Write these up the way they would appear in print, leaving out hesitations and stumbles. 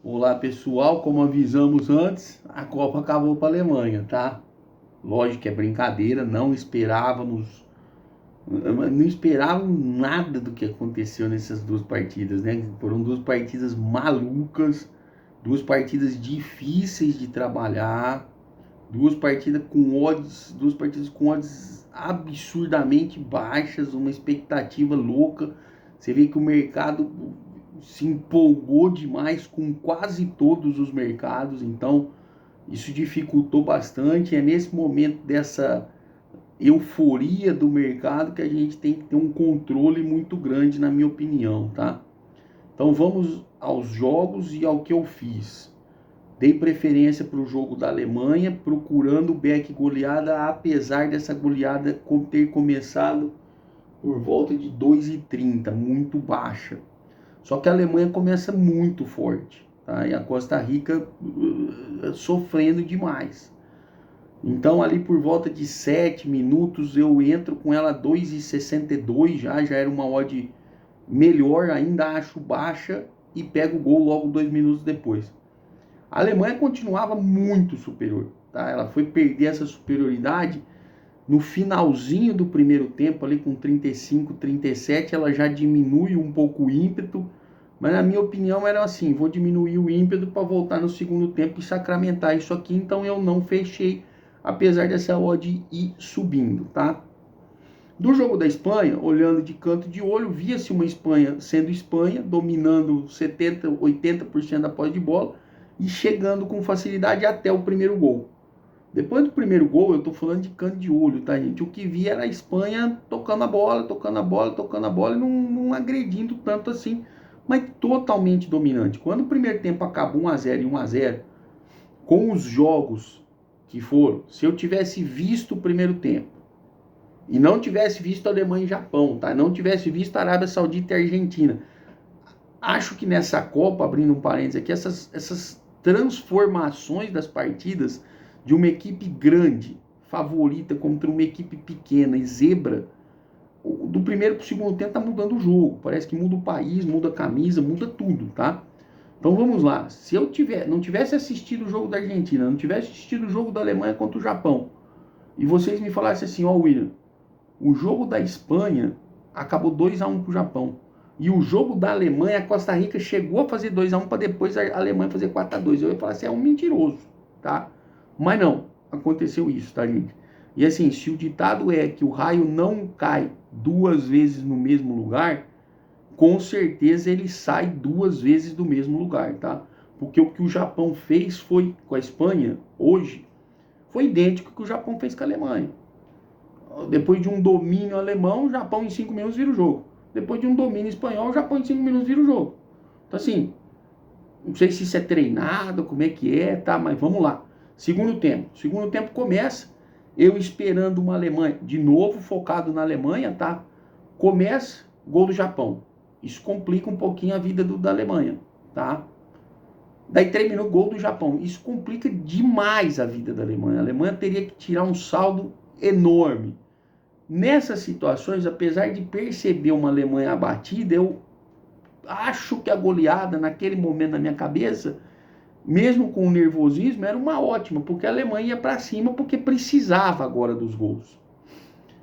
Olá pessoal, como avisamos antes, a Copa acabou para a Alemanha, tá? Lógico que é brincadeira, não esperávamos nada do que aconteceu nessas duas partidas, né? Foram duas partidas malucas, duas partidas difíceis de trabalhar, duas partidas com odds absurdamente baixas, uma expectativa louca. Você vê que o mercado se empolgou demais com quase todos os mercados, então isso dificultou bastante. É nesse momento dessa euforia do mercado que a gente tem que ter um controle muito grande, na minha opinião, tá? Então vamos aos jogos e ao que eu fiz. Dei preferência para o jogo da Alemanha, procurando o back goleada, apesar dessa goleada ter começado por volta de 2,30, muito baixa. Só que a Alemanha começa muito forte, tá? E a Costa Rica sofrendo demais. Então ali por volta de 7 minutos eu entro com ela 2,62, já era uma odd melhor, ainda acho baixa, e pego o gol logo 2 minutos depois. A Alemanha continuava muito superior, tá? Ela foi perder essa superioridade no finalzinho do primeiro tempo, ali com 35, 37, ela já diminui um pouco o ímpeto, mas na minha opinião era assim, vou diminuir o ímpeto para voltar no segundo tempo e sacramentar isso aqui, então eu não fechei, apesar dessa odd ir subindo, tá? Do jogo da Espanha, olhando de canto de olho, via-se uma Espanha sendo Espanha, dominando 70, 80% da posse de bola e chegando com facilidade até o primeiro gol. Depois do primeiro gol, eu tô falando de canto de olho, tá, gente? O que vi era a Espanha tocando a bola, tocando a bola, tocando a bola e não agredindo tanto assim, mas totalmente dominante. Quando o primeiro tempo acabou 1-0 e 1-0, com os jogos que foram, se eu tivesse visto o primeiro tempo e não tivesse visto a Alemanha e Japão, tá? Não tivesse visto a Arábia Saudita e a Argentina, acho que nessa Copa, abrindo um parênteses aqui, essas transformações das partidas de uma equipe grande, favorita, contra uma equipe pequena e zebra, do primeiro para o segundo tempo tá mudando o jogo. Parece que muda o país, muda a camisa, muda tudo, tá? Então vamos lá. Se eu não tivesse assistido o jogo da Argentina, não tivesse assistido o jogo da Alemanha contra o Japão, e vocês me falassem assim, ó, William, o jogo da Espanha acabou 2-1 pro Japão. E o jogo da Alemanha, a Costa Rica chegou a fazer 2-1 para depois a Alemanha fazer 4-2. Eu ia falar assim, é um mentiroso, tá? Mas não, aconteceu isso, tá, gente? E assim, se o ditado é que o raio não cai duas vezes no mesmo lugar, com certeza ele sai duas vezes do mesmo lugar, tá? Porque o que o Japão fez foi com a Espanha, hoje, foi idêntico ao que o Japão fez com a Alemanha. Depois de um domínio alemão, o Japão em 5 minutos vira o jogo. Depois de um domínio espanhol, o Japão em 5 minutos vira o jogo. Então assim, não sei se isso é treinado, como é que é, tá? Mas vamos lá. Segundo tempo. Segundo tempo começa, eu esperando uma Alemanha, de novo focado na Alemanha, tá? Começa, gol do Japão. Isso complica um pouquinho a vida da Alemanha, tá? Daí 3 minutos, gol do Japão. Isso complica demais a vida da Alemanha. A Alemanha teria que tirar um saldo enorme. Nessas situações, apesar de perceber uma Alemanha abatida, eu acho que a goleada, naquele momento na minha cabeça, mesmo com o nervosismo, era uma ótima, porque a Alemanha ia para cima porque precisava agora dos gols.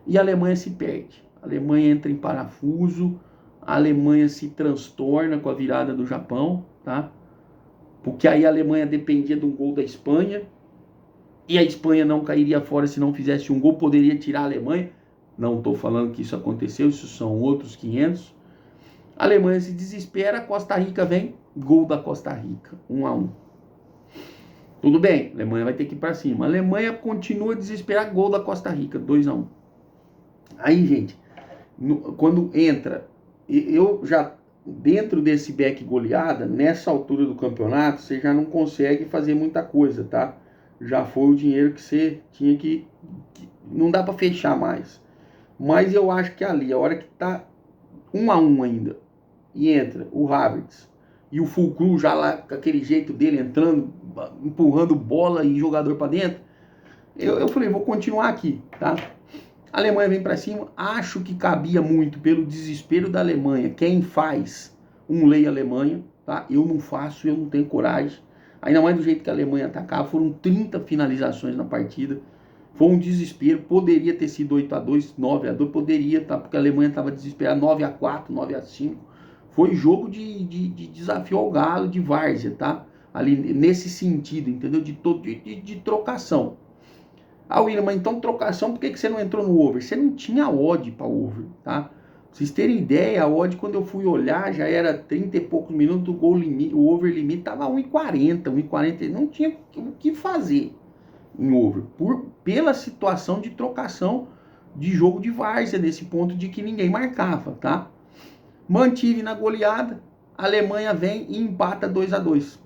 E a Alemanha se perde. A Alemanha entra em parafuso, a Alemanha se transtorna com a virada do Japão, tá? Porque aí a Alemanha dependia de um gol da Espanha, e a Espanha não cairia fora se não fizesse um gol, poderia tirar a Alemanha. Não estou falando que isso aconteceu, isso são outros 500. A Alemanha se desespera, a Costa Rica vem, gol da Costa Rica, 1-1. Tudo bem, a Alemanha vai ter que ir para cima. A Alemanha continua a desesperar, gol da Costa Rica, 2-1. Aí, gente, quando entra, eu já, dentro desse back goleada, nessa altura do campeonato, você já não consegue fazer muita coisa, tá? Já foi o dinheiro que você tinha que não dá para fechar mais. Mas eu acho que ali, a hora que tá 1-1 ainda, e entra o Havertz e o Fulcru já lá com aquele jeito dele entrando, empurrando bola e jogador para dentro, eu falei, vou continuar aqui, tá? A Alemanha vem para cima, acho que cabia muito pelo desespero da Alemanha, quem faz um lei Alemanha, tá? Eu não faço, eu não tenho coragem. Ainda mais do jeito que a Alemanha atacava, foram 30 finalizações na partida. Foi um desespero, poderia ter sido 8-2, 9-2, poderia, tá? Porque a Alemanha estava desesperada, 9-4, 9-5. Foi jogo de desafio ao galo, de várzea, tá? Ali nesse sentido, entendeu? De trocação. Ah, William, mas então trocação, por que você não entrou no over? Você não tinha odd para over, tá? Pra vocês terem ideia, a odd, quando eu fui olhar, já era 30 e poucos minutos, o gol limite, o over limite tava 1,40, 1,40, não tinha o que fazer em over, pela situação de trocação de jogo de várzea, nesse ponto de que ninguém marcava, tá? Mantive na goleada, a Alemanha vem e empata 2-2.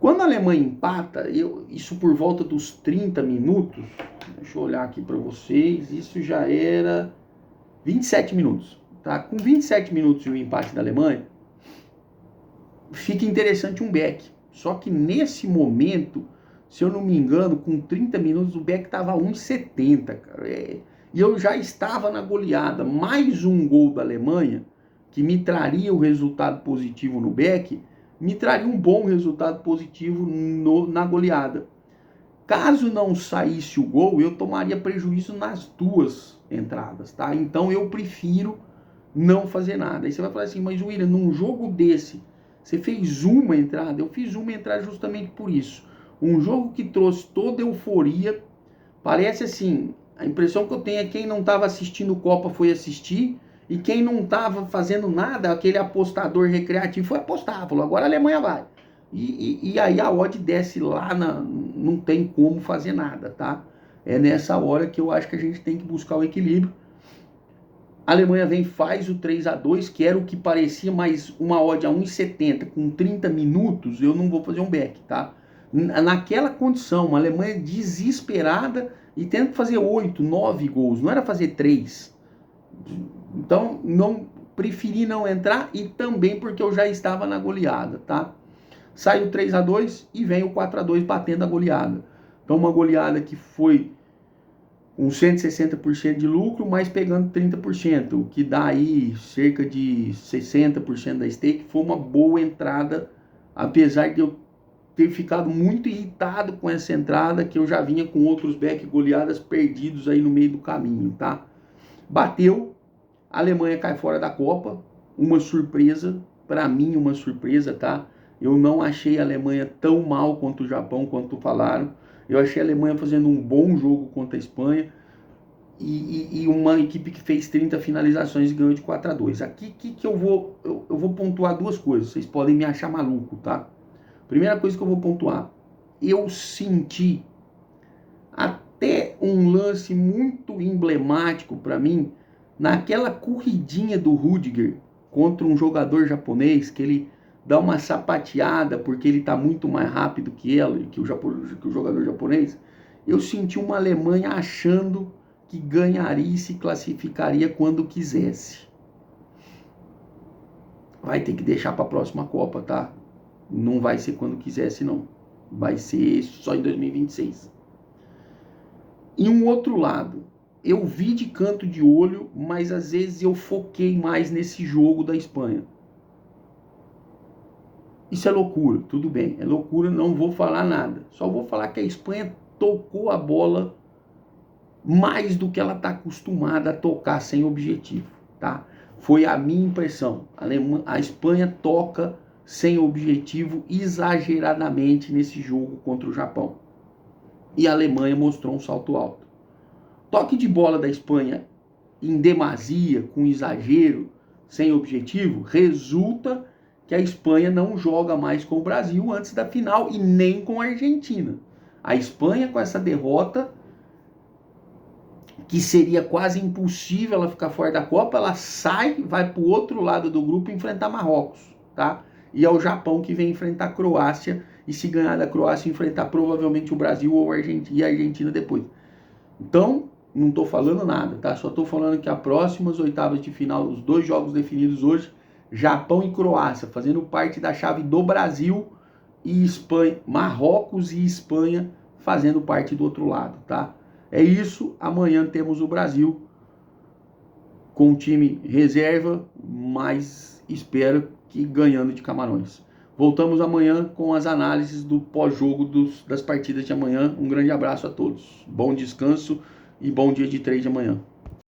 Quando a Alemanha empata, isso por volta dos 30 minutos, deixa eu olhar aqui para vocês, isso já era 27 minutos, tá? Com 27 minutos de um empate da Alemanha, fica interessante um back. Só que nesse momento, se eu não me engano, com 30 minutos o back estava 1,70, cara. E eu já estava na goleada. Mais um gol da Alemanha, que me traria o resultado positivo no back, me traria um bom resultado positivo na goleada. Caso não saísse o gol, eu tomaria prejuízo nas duas entradas, tá? Então eu prefiro não fazer nada. Aí você vai falar assim, mas William, num jogo desse, você fez uma entrada? Eu fiz uma entrada justamente por isso. Um jogo que trouxe toda euforia, parece assim, a impressão que eu tenho é que quem não estava assistindo Copa foi assistir, e quem não estava fazendo nada, aquele apostador recreativo, foi apostar, falou, agora a Alemanha vai. E aí a odd desce lá, não tem como fazer nada, tá? É nessa hora que eu acho que a gente tem que buscar o equilíbrio. A Alemanha vem e faz o 3-2, que era o que parecia, mais uma odd a 1,70 com 30 minutos, eu não vou fazer um back, tá? Naquela condição, uma Alemanha desesperada e tendo que fazer 8, 9 gols, não era fazer 3. Então, preferi não entrar e também porque eu já estava na goleada, tá? Sai o 3-2 e vem o 4-2 batendo a goleada. Então, uma goleada que foi com 160% de lucro, mas pegando 30%, o que dá aí cerca de 60% da stake. Foi uma boa entrada, apesar de eu ter ficado muito irritado com essa entrada, que eu já vinha com outros back goleadas perdidos aí no meio do caminho, tá? Bateu, a Alemanha cai fora da Copa, uma surpresa, para mim uma surpresa, tá? Eu não achei a Alemanha tão mal quanto o Japão, quanto falaram. Eu achei a Alemanha fazendo um bom jogo contra a Espanha e uma equipe que fez 30 finalizações e ganhou de 4-2. Aqui que eu vou pontuar duas coisas, vocês podem me achar maluco, tá? Primeira coisa que eu vou pontuar, eu senti até um lance muito emblemático para mim, naquela corridinha do Rudiger contra um jogador japonês, que ele dá uma sapateada porque ele está muito mais rápido que o jogador japonês. Eu senti uma Alemanha achando que ganharia e se classificaria quando quisesse. Vai ter que deixar para a próxima Copa, tá? Não vai ser quando quisesse, não. Vai ser só em 2026. E um outro lado, eu vi de canto de olho, mas às vezes eu foquei mais nesse jogo da Espanha. Isso é loucura, tudo bem, é loucura, não vou falar nada. Só vou falar que a Espanha tocou a bola mais do que ela está acostumada a tocar sem objetivo, tá? Foi a minha impressão. A Espanha toca sem objetivo exageradamente nesse jogo contra o Japão. E a Alemanha mostrou um salto alto. Toque de bola da Espanha em demasia, com exagero, sem objetivo, resulta que a Espanha não joga mais com o Brasil antes da final e nem com a Argentina. A Espanha, com essa derrota, que seria quase impossível ela ficar fora da Copa, ela sai, vai para o outro lado do grupo enfrentar Marrocos, tá? E é o Japão que vem enfrentar a Croácia, e se ganhar da Croácia, enfrentar provavelmente o Brasil ou a Argentina depois. Então, não estou falando nada, tá? Só estou falando que as próximas oitavas de final, os dois jogos definidos hoje, Japão e Croácia, fazendo parte da chave do Brasil e Espanha, Marrocos e Espanha fazendo parte do outro lado, tá? É isso, amanhã temos o Brasil com o time reserva, mas espero que ganhando de Camarões. Voltamos amanhã com as análises do pós-jogo das partidas de amanhã. Um grande abraço a todos. Bom descanso e bom dia de trade amanhã.